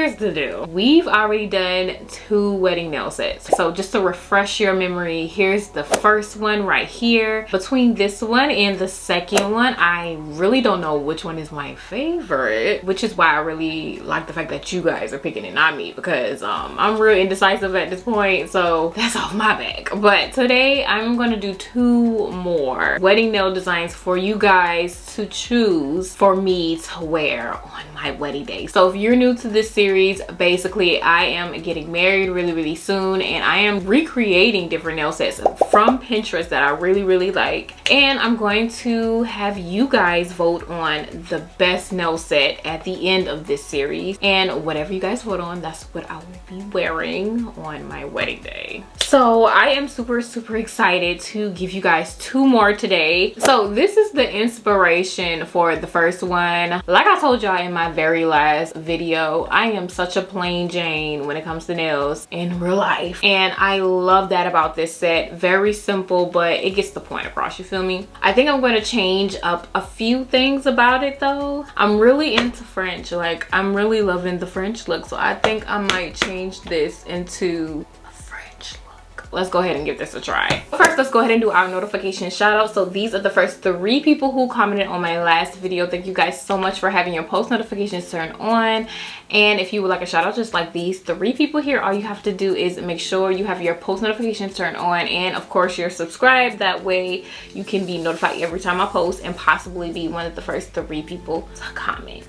here's the deal. We've already done 2 wedding nail sets. So just to refresh your memory, here's the first one right here. Between this one and the second one, I really don't know which one is my favorite, which is why I really like the fact that you guys are picking it, not me, because I'm real indecisive at this point, so that's off my back. But today I'm going to do 2 more wedding nail designs for you guys to choose for me to wear on my wedding day. So if you're new to this series, basically I am getting married really soon, and I am recreating different nail sets from Pinterest that I really like, and I'm going to have you guys vote on the best nail set at the end of this series, and whatever you guys vote on, that's what I will be wearing on my wedding day. So I am super excited to give you guys 2 more today. So this is the inspiration for the first one. Like I told y'all in my very last video, I am such a plain Jane when it comes to nails in real life, and I love that about this set. Very simple, but it gets the point across, you feel me? I think I'm going to change up a few things about it though. I'm really into French, like I'm really loving the French look, so I think I might change this into let's go ahead and give this a try. First, let's go ahead and do our notification shout out. So these are the first 3 people who commented on my last video. Thank you guys so much for having your post notifications turned on. And if you would like a shout out just like these 3 people here, all you have to do is make sure you have your post notifications turned on, and of course you're subscribed. That way you can be notified every time I post and possibly be one of the first 3 people to comment.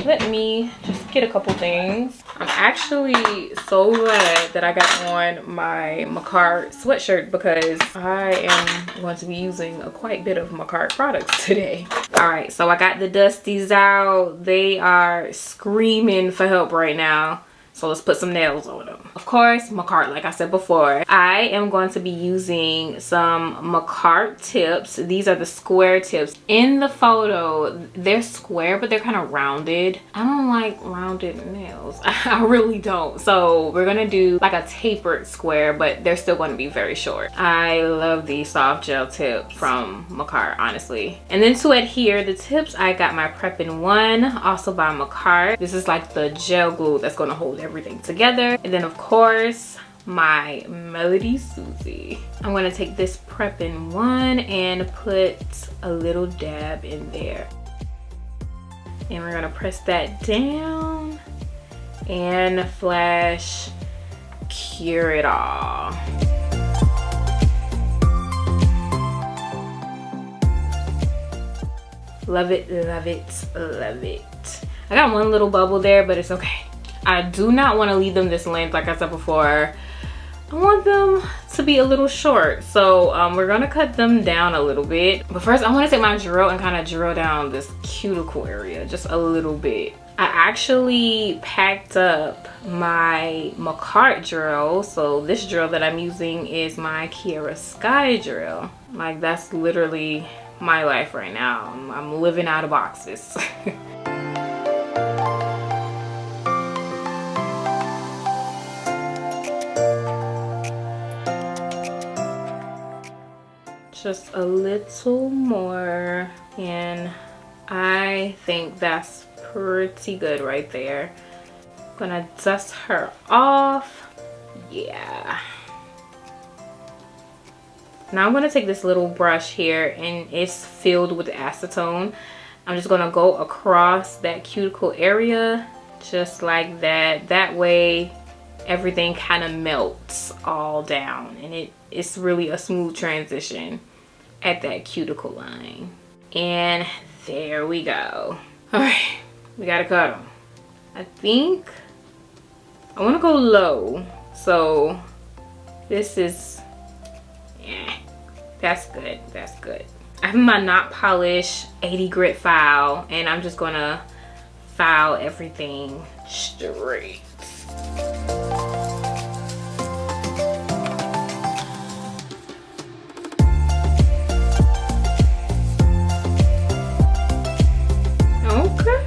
Let me just get a couple things. I'm actually so glad that I got on my Macart sweatshirt because I am going to be using quite a bit of Macart products today. All right, so I got the dusties out. They are screaming for help right now. So let's put some nails on them. Of course, Macart, like I said before. I am going to be using some Macart tips. These are the square tips. In the photo, they're square, but they're kind of rounded. I don't like rounded nails. I really don't. So we're gonna do like a tapered square, but they're still gonna be very short. I love these soft gel tips from Macart, honestly. And then to adhere the tips, I got my Preppin' One, also by Macart. This is like the gel glue that's gonna hold everything together. And then of course my Melody Susie. I'm gonna take this Preppin' One and put a little dab in there, and we're gonna press that down and flash Cure It All. Love it, love it, love it. I got one little bubble there, but it's okay. I do not want to leave them this length. Like I said before, I want them to be a little short. So we're gonna cut them down a little bit. But first I want to take my drill and kind of drill down this cuticle area just a little bit. I actually packed up my Macart drill. So this drill that I'm using is my Kiara Sky drill. Like that's literally my life right now. I'm living out of boxes. Just a little more, and I think that's pretty good right there. Gonna dust her off. Yeah. Now I'm gonna take this little brush here, and it's filled with acetone. I'm just gonna go across that cuticle area just like that. That way everything kind of melts all down, and it's really a smooth transition at that cuticle line. And there we go. All right, we gotta cut them. I think I want to go low, so this is, yeah, that's good, that's good. I have my NotPolish 80 grit file, and I'm just gonna file everything straight.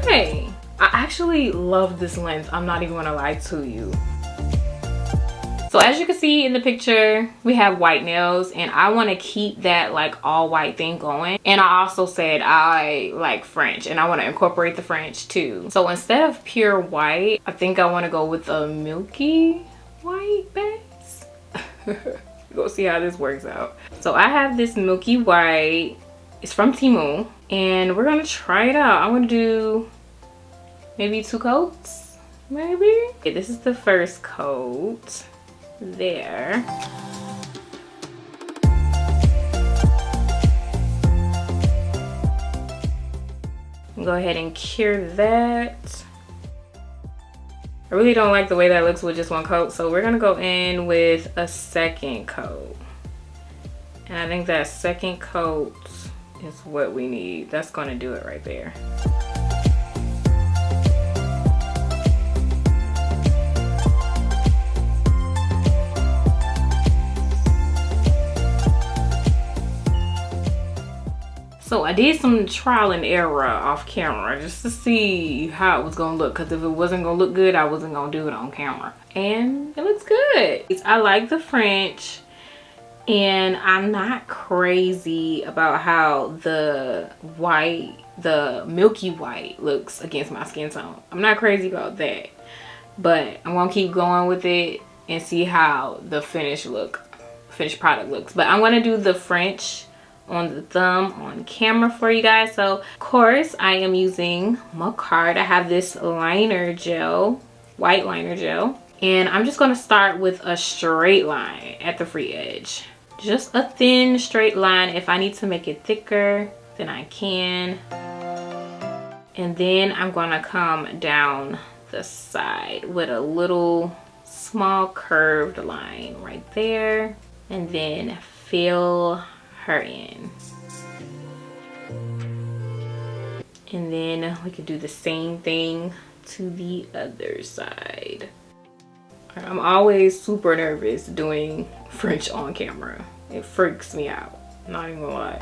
Okay, I actually love this length. I'm not even gonna lie to you. So as you can see in the picture, we have white nails, and I want to keep that like all white thing going. And I also said I like French, and I want to incorporate the French too. So instead of pure white, I think I want to go with a milky white base. Go see how this works out. So I have this milky white. It's from Temu, and we're gonna try it out. I'm gonna do maybe 2 coats, maybe. Okay, this is the first coat. There. Go ahead and cure that. I really don't like the way that looks with just 1 coat, so we're gonna go in with a second coat. And I think that second coat is what we need. That's gonna do it right there. So I did some trial and error off camera just to see how it was gonna look, because if it wasn't gonna look good, I wasn't gonna do it on camera. And it looks good. I like the French, and I'm not crazy about how the milky white looks against my skin tone. I'm not crazy about that, but I'm gonna keep going with it and see how the finished product looks. But I'm gonna do the French on the thumb on camera for you guys. So of course I am using my card. I have this liner gel, white liner gel, and I'm just going to start with a straight line at the free edge. Just a thin straight line. If I need to make it thicker, then I can. And then I'm going to come down the side with a little small curved line right there, and then fill her in. And then we could do the same thing to the other side. I'm always super nervous doing French on camera. It freaks me out, not even gonna lie.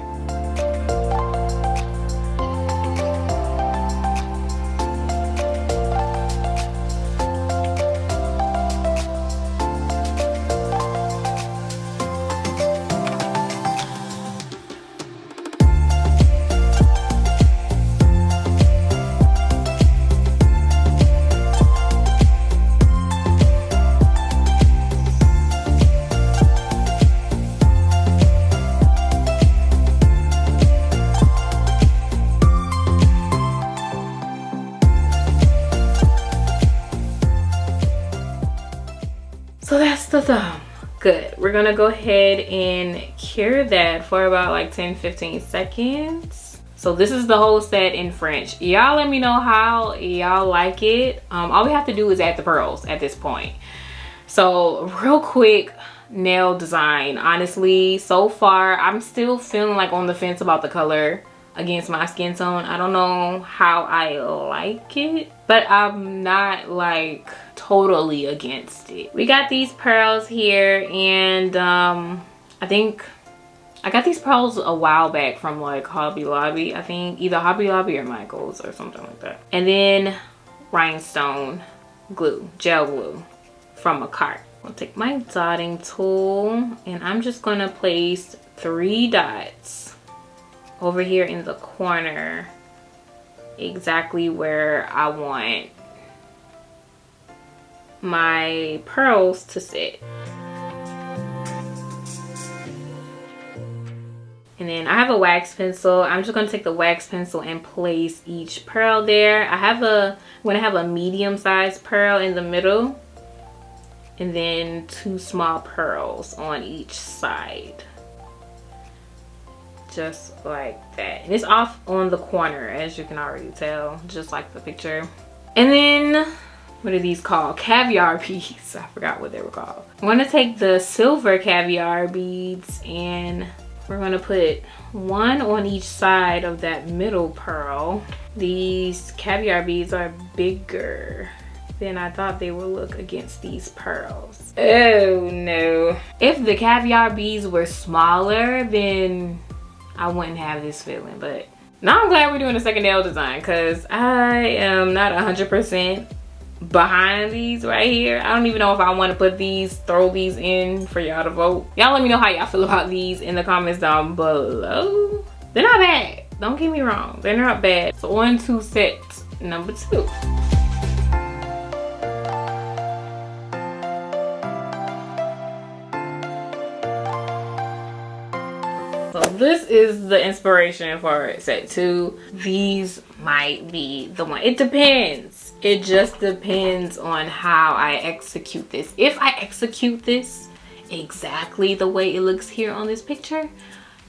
So that's the thumb. Good. We're gonna go ahead and cure that for about like 10-15 seconds. So this is the whole set in French. Y'all let me know how y'all like it. All we have to do is add the pearls at this point. So real quick nail design. Honestly, so far I'm still feeling like on the fence about the color against my skin tone. I don't know how I like it, but I'm not like totally against it. We got these pearls here, and I think I got these pearls a while back from like Hobby Lobby. I think either Hobby Lobby or Michael's or something like that. And then rhinestone glue, gel glue from a cart. I'll take my dotting tool, and I'm just gonna place 3 dots over here in the corner, exactly where I want my pearls to sit. And then I have a wax pencil. I'm just gonna take the wax pencil and place each pearl there. I'm gonna have a medium-sized pearl in the middle, and then 2 small pearls on each side. Just like that. And it's off on the corner, as you can already tell, just like the picture. And then, what are these called? Caviar beads. I forgot what they were called. I'm gonna take the silver caviar beads, and we're gonna put 1 on each side of that middle pearl. These caviar beads are bigger than I thought they would look against these pearls. Oh no. If the caviar beads were smaller, then I wouldn't have this feeling. But now I'm glad we're doing a second nail design, because I am not 100%, but behind these right here. I don't even know if I want to put these, throw these in for y'all to vote. Y'all let me know how y'all feel about these in the comments down below. They're not bad, don't get me wrong, they're not bad. So on to set number 2. So this is the inspiration for set 2. These might be the one. It depends. It just depends on how I execute this. If I execute this exactly the way it looks here on this picture,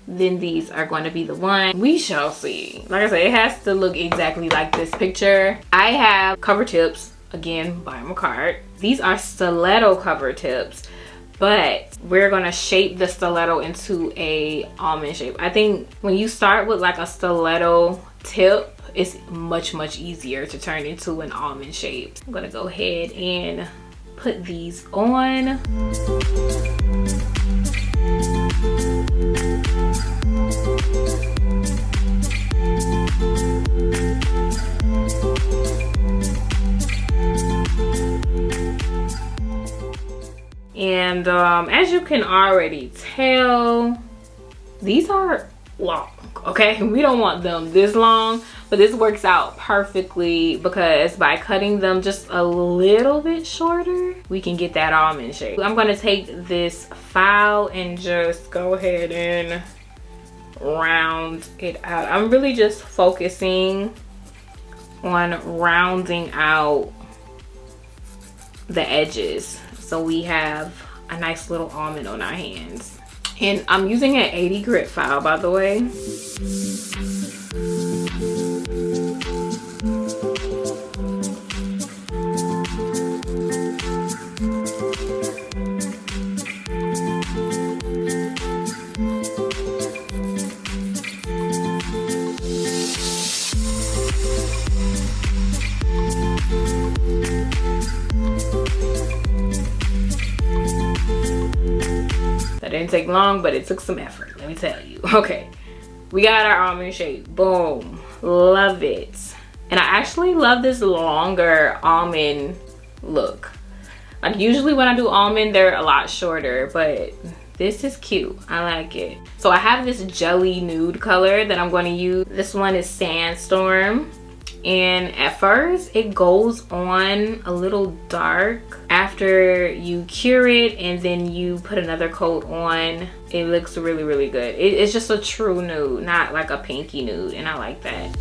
then these are going to be the one. We shall see. Like I said, it has to look exactly like this picture. I have cover tips, again, by Macart. These are stiletto cover tips, but we're gonna shape the stiletto into a almond shape. I think when you start with like a stiletto tip, it's much easier to turn into an almond shape. I'm gonna go ahead and put these on. And as you can already tell, these are long, okay? We don't want them this long, but this works out perfectly because by cutting them just a little bit shorter, we can get that almond shape. I'm gonna take this file and just go ahead and round it out. I'm really just focusing on rounding out the edges, so we have a nice little almond on our hands. And I'm using an 80 grit file, by the way. That didn't take long, but it took some effort, let me tell you. Okay, we got our almond shape. Boom, love it. And I actually love this longer almond look. Like usually when I do almond, they're a lot shorter, but this is cute. I like it. So I have this jelly nude color that I'm going to use. This one is Sandstorm. And at first it goes on a little dark. After you cure it and then you put another coat on, it looks really good. It's just a true nude, not like a pinky nude, and I like that.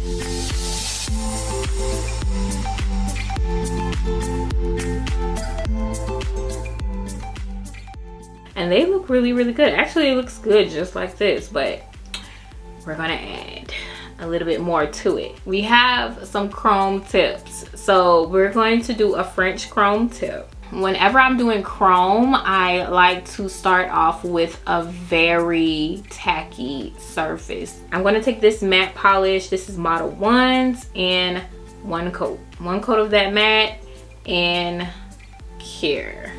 And they look really good. Actually, it looks good just like this, but we're gonna add a little bit more to it. We have some chrome tips, so we're going to do a French chrome tip. Whenever I'm doing chrome, I like to start off with a very tacky surface. I'm going to take this matte polish, this is Model 1's, and one coat of that matte and cure.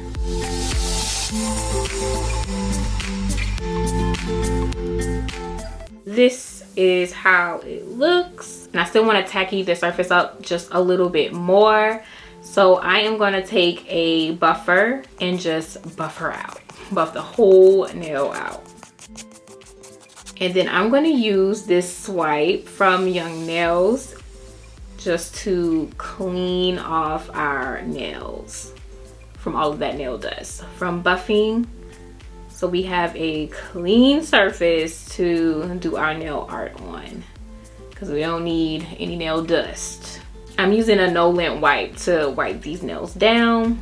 This is how it looks, and I still want to tacky the surface up just a little bit more, so I am going to take a buffer and just buff the whole nail out. And then I'm going to use this swipe from Young Nails just to clean off our nails from all of that nail dust from buffing. So we have a clean surface to do our nail art on, because we don't need any nail dust. I'm using a no lint wipe to wipe these nails down.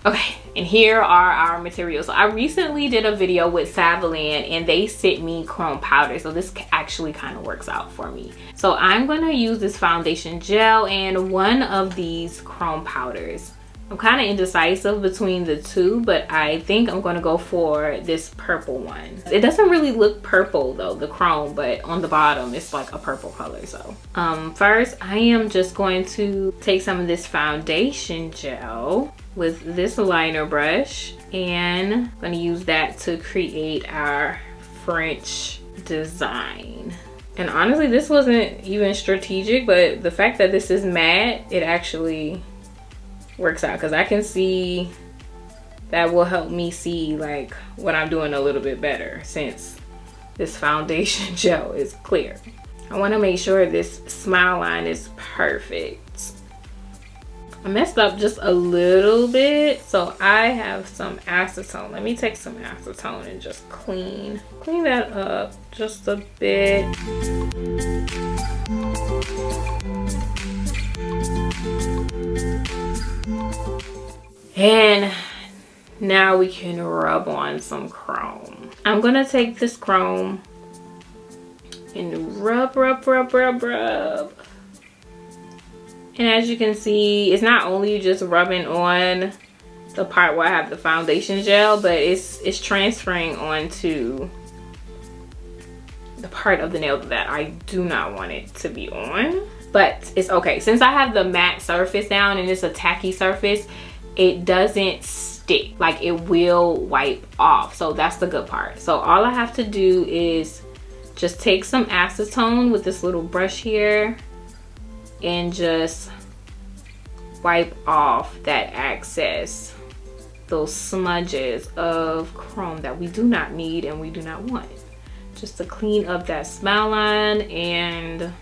Okay, and here are our materials. So I recently did a video with Savalan and they sent me chrome powder, so this actually kind of works out for me. So I'm gonna use this foundation gel and one of these chrome powders. I'm kind of indecisive between the two, but I think I'm going to go for this purple one. It doesn't really look purple though, the chrome, but on the bottom it's like a purple color. So first I am just going to take some of this foundation gel with this liner brush, and I'm going to use that to create our French design. And honestly, this wasn't even strategic, but the fact that this is matte, it actually works out because I can see that will help me see like what I'm doing a little bit better since this foundation gel is clear. I want to make sure this smile line is perfect. I messed up just a little bit, so I have some acetone. Let me take some acetone and just clean that up just a bit. And now we can rub on some chrome. I'm gonna take this chrome and rub. And as you can see, it's not only just rubbing on the part where I have the foundation gel, but it's transferring onto the part of the nail that I do not want it to be on. But it's okay. Since I have the matte surface down and it's a tacky surface, it doesn't stick. Like, it will wipe off. So that's the good part. So all I have to do is just take some acetone with this little brush here and just wipe off that excess, those smudges of chrome that we do not need and we do not want, just to clean up that smile line. And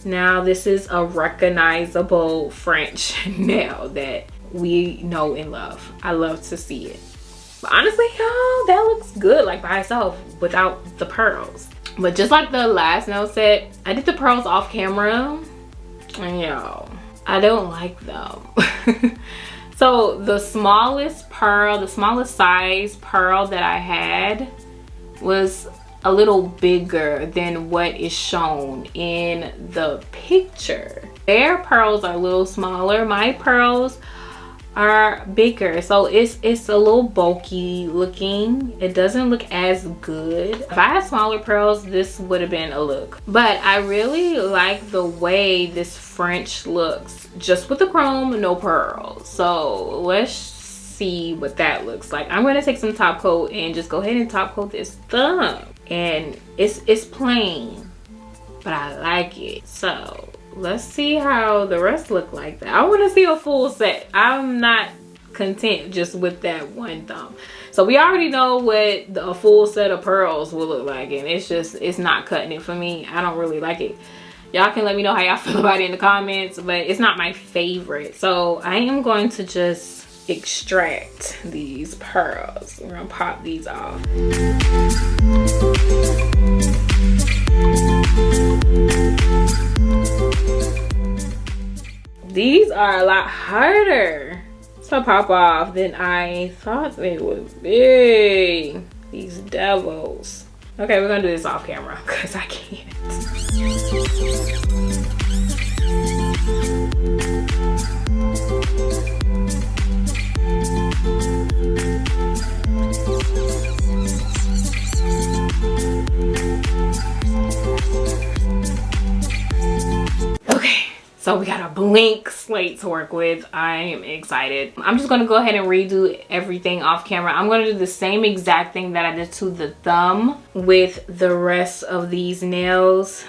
now this is a recognizable French nail that we know and love. I love to see it. But honestly, y'all, that looks good like by itself without the pearls. But just like the last nail set, I did the pearls off camera, and y'all, I don't like them. So the smallest pearl, the smallest size pearl that I had was a little bigger than what is shown in the picture. Their pearls are a little smaller. My pearls are bigger, so it's a little bulky looking. It doesn't look as good. If I had smaller pearls, this would have been a look. But I really like the way this French looks just with the chrome, no pearls. So let's see what that looks like. I'm going to take some top coat and just go ahead and top coat this thumb. And it's plain, but I like it. So let's see how the rest look like that. I want to see a full set. I'm not content just with that one thumb. So we already know what a full set of pearls will look like, and it's not cutting it for me. I don't really like it. Y'all can let me know how y'all feel about it in the comments, but it's not my favorite. So I am going to just extract these pearls. We're gonna pop these off. These are a lot harder to pop off than I thought they would be. These devils. Okay, we're gonna do this off camera because I can't. So we got a blank slate to work with. I am excited. I'm just gonna go ahead and redo everything off camera. I'm gonna do the same exact thing that I did to the thumb with the rest of these nails.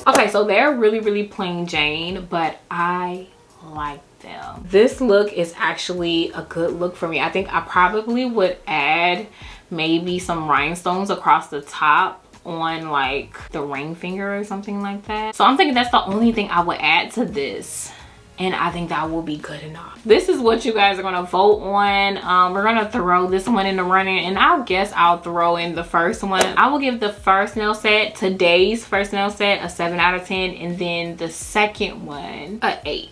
Okay, so they're really plain Jane, but I like them. This look is actually a good look for me. I think I probably would add maybe some rhinestones across the top on like the ring finger or something like that. So I'm thinking that's the only thing I would add to this, and I think that will be good enough. This is what you guys are gonna vote on. We're gonna throw this one in the running, and I guess I'll throw in the first one. I will give the first nail set, today's first nail set, a 7 out of 10, and then the second one a 8.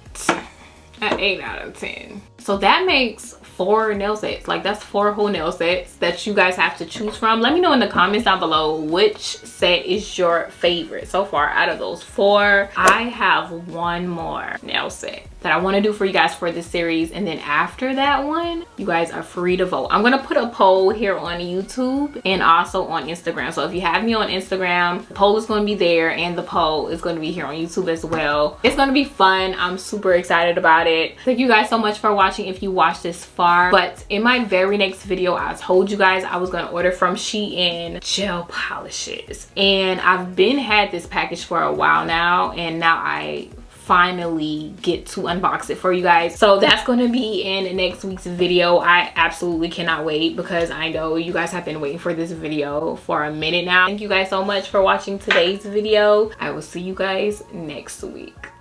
An 8 out of 10. So that makes 4 nail sets. Like, that's 4 whole nail sets that you guys have to choose from. Let me know in the comments down below which set is your favorite so far out of those 4. I have one more nail set that I want to do for you guys for this series, and then after that one, you guys are free to vote. I'm gonna put a poll here on YouTube and also on Instagram. So if you have me on Instagram, the poll is going to be there, and the poll is going to be here on YouTube as well. It's going to be fun. I'm super excited about it. Thank you guys so much for watching. If you watched this far, far. But in my very next video, I told you guys I was going to order from Shein gel polishes, and I've been had this package for a while now, and now I finally get to unbox it for you guys. So that's going to be in next week's video. I absolutely cannot wait because I know you guys have been waiting for this video for a minute now. Thank you guys so much for watching today's video. I will see you guys next week.